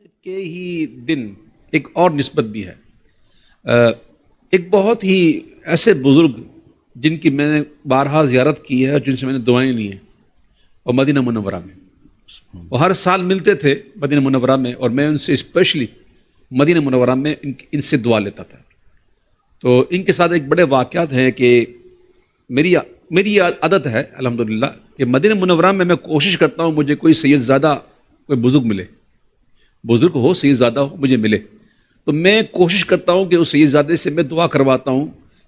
کے ہی دن ایک اور نسبت بھی ہے. ایک بہت ہی ایسے بزرگ جن کی میں نے بارہا زیارت کی ہے اور جن سے میں نے دعائیں لی ہیں، اور مدینہ منورہ میں وہ ہر سال ملتے تھے مدینہ منورہ میں، اور میں ان سے اسپیشلی مدینہ منورہ میں ان سے دعا لیتا تھا. تو ان کے ساتھ ایک بڑے واقعات ہیں کہ میری عادت ہے الحمدللہ کہ مدینہ منورہ میں کوشش کرتا ہوں مجھے کوئی سید زادہ، کوئی بزرگ ملے، بزرگ ہو، سید زادہ ہو، مجھے ملے تو میں کوشش کرتا ہوں کہ اس سید زادے سے میں دعا کرواتا ہوں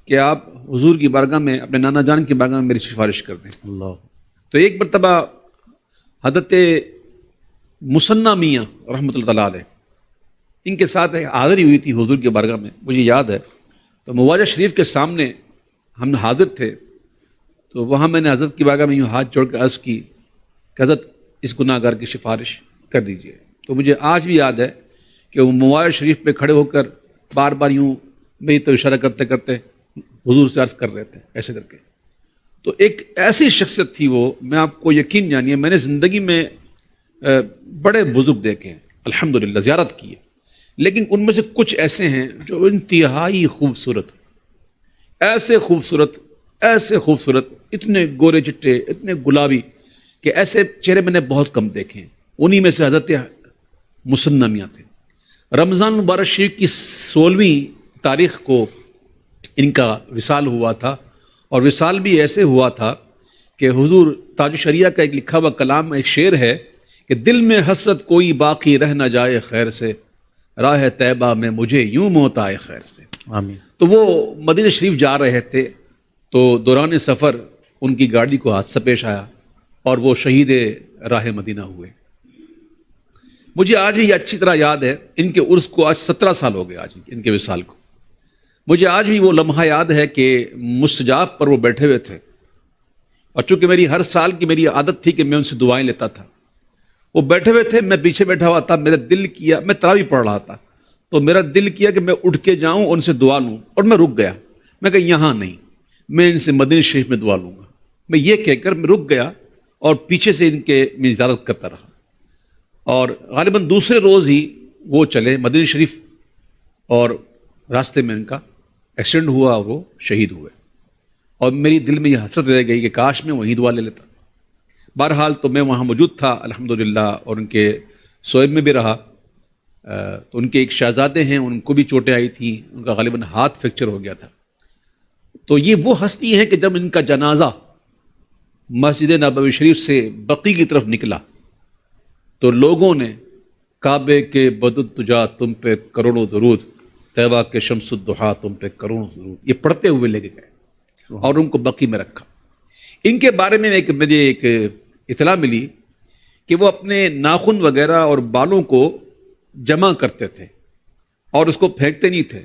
کہ آپ حضور کی بارگاہ میں، اپنے نانا جان کی بارگاہ میں میری سفارش کر دیں. اللہ. تو ایک مرتبہ حضرت مصنع میاں رحمۃ اللہ تعالیٰ علیہ ان کے ساتھ ایک حاضری ہوئی تھی حضور کی بارگاہ میں، مجھے یاد ہے. تو مواجہ شریف کے سامنے ہم حاضر تھے، تو وہاں میں نے حضرت کی بارگاہ میں یوں ہاتھ جوڑ کے عرض کی کہ حضرت اس گناہ گار کی سفارش کر دیجیے. تو مجھے آج بھی یاد ہے کہ وہ مواجہ شریف پہ کھڑے ہو کر بار بار یوں میری طرف اشارہ کرتے کرتے حضور سے عرض کر رہے تھے ایسے کر کے. تو ایک ایسی شخصیت تھی وہ، میں آپ کو یقین جانیے میں نے زندگی میں بڑے بزرگ دیکھے ہیں الحمدللہ، زیارت کی ہے، لیکن ان میں سے کچھ ایسے ہیں جو انتہائی خوبصورت، ایسے خوبصورت، اتنے گورے چٹے، اتنے گلابی کہ ایسے چہرے میں نے بہت کم دیکھے ہیں. انہی میں سے حضرت مصنع میاں تھے. رمضان مبارک شریف کی 16ویں تاریخ کو ان کا وصال ہوا تھا، اور وصال بھی ایسے ہوا تھا کہ حضور تاج الشریعہ کا ایک لکھا ہوا کلام، ایک شعر ہے کہ دل میں حسرت کوئی باقی رہ نہ جائے خیر سے، راہ طیبہ میں مجھے یوں موت آئے خیر سے. آمین. تو وہ مدینہ شریف جا رہے تھے، تو دوران سفر ان کی گاڑی کو حادثہ پیش آیا اور وہ شہید راہ مدینہ ہوئے. مجھے آج بھی اچھی طرح یاد ہے، ان کے عرس کو آج 17 سال ہو گئے، آج ان کے وصال کو. مجھے آج بھی وہ لمحہ یاد ہے کہ مستجاب پر وہ بیٹھے ہوئے تھے، اور چونکہ میری ہر سال کی میری عادت تھی کہ میں ان سے دعائیں لیتا تھا. وہ بیٹھے ہوئے تھے، میں پیچھے بیٹھا ہوا تھا. میرا دل کیا، میں تراویح پڑھ رہا تھا، تو میرا دل کیا کہ میں اٹھ کے جاؤں ان سے دعا لوں، اور میں رک گیا. میں کہا یہاں نہیں، میں ان سے مدینہ شریف میں دعا لوں گا. میں یہ کہہ کر میں رک گیا اور پیچھے سے ان کے میں زیارت کرتا رہا. اور غالباً دوسرے روز ہی وہ چلے مدینہ شریف، اور راستے میں ان کا ایکسیڈنٹ ہوا اور وہ شہید ہوئے. اور میری دل میں یہ حسرت رہ گئی کہ کاش میں وہیں دعا لے لیتا. بہرحال تو میں وہاں موجود تھا الحمدللہ، اور ان کے سوئب میں بھی رہا. تو ان کے ایک شہزادے ہیں، ان کو بھی چوٹیں آئی تھیں، ان کا غالباً ہاتھ فریکچر ہو گیا تھا. تو یہ وہ ہستی ہیں کہ جب ان کا جنازہ مسجد نبوی شریف سے بقیع کی طرف نکلا تو لوگوں نے کعبے کے بدد تجا تم پہ کروڑوں درود، طیبہ کے شمس الضحیٰ تم پہ کروڑوں درود، یہ پڑھتے ہوئے لے کے گئے اور ان کو بقیع میں رکھا. ان کے بارے میں مجھے ایک اطلاع ملی کہ وہ اپنے ناخن وغیرہ اور بالوں کو جمع کرتے تھے اور اس کو پھینکتے نہیں تھے،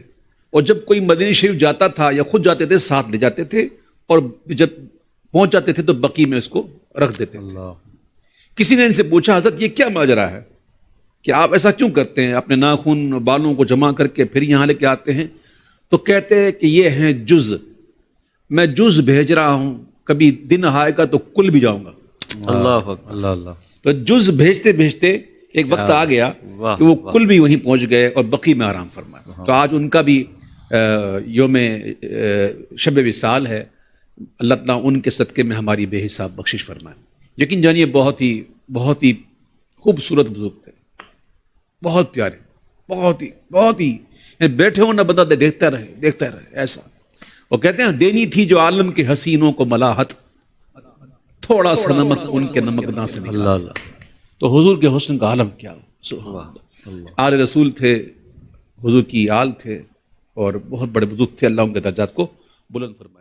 اور جب کوئی مدینہ شریف جاتا تھا یا خود جاتے تھے ساتھ لے جاتے تھے، اور جب پہنچ جاتے تھے تو بقیع میں اس کو رکھ دیتے تھے. اللہ. کسی نے ان سے پوچھا حضرت یہ کیا ماجرا ہے کہ آپ ایسا کیوں کرتے ہیں، اپنے ناخن بالوں کو جمع کر کے پھر یہاں لے کے آتے ہیں؟ تو کہتے ہیں کہ یہ ہیں جز، میں جز بھیج رہا ہوں، کبھی دن آئے گا تو کل بھی جاؤں گا. اللہ اللہ اللہ. تو جز بھیجتے بھیجتے ایک وقت آ گیا کہ وہ کل بھی وہیں پہنچ گئے اور بقیع میں آرام فرمایا. تو آج ان کا بھی یوم شب وصال ہے. اللہ تعالیٰ ان کے صدقے میں ہماری بے حساب بخشش فرمائے. یقین جانیے بہت ہی خوبصورت بزرگ تھے، بہت پیارے، بہت ہی بیٹھے ہو نہ بندہ دیکھتا رہے ایسا. وہ کہتے ہیں دینی تھی جو عالم کے حسینوں کو ملاحت، تھوڑا سا نمک ان کے نمکداں سے نکلا. تو حضور کے حسن کا عالم کیا ہو. سبحان اللہ. آل رسول تھے، حضور کی آل تھے، اور بہت بڑے بزرگ تھے. اللہ ان کے درجات کو بلند فرمائے.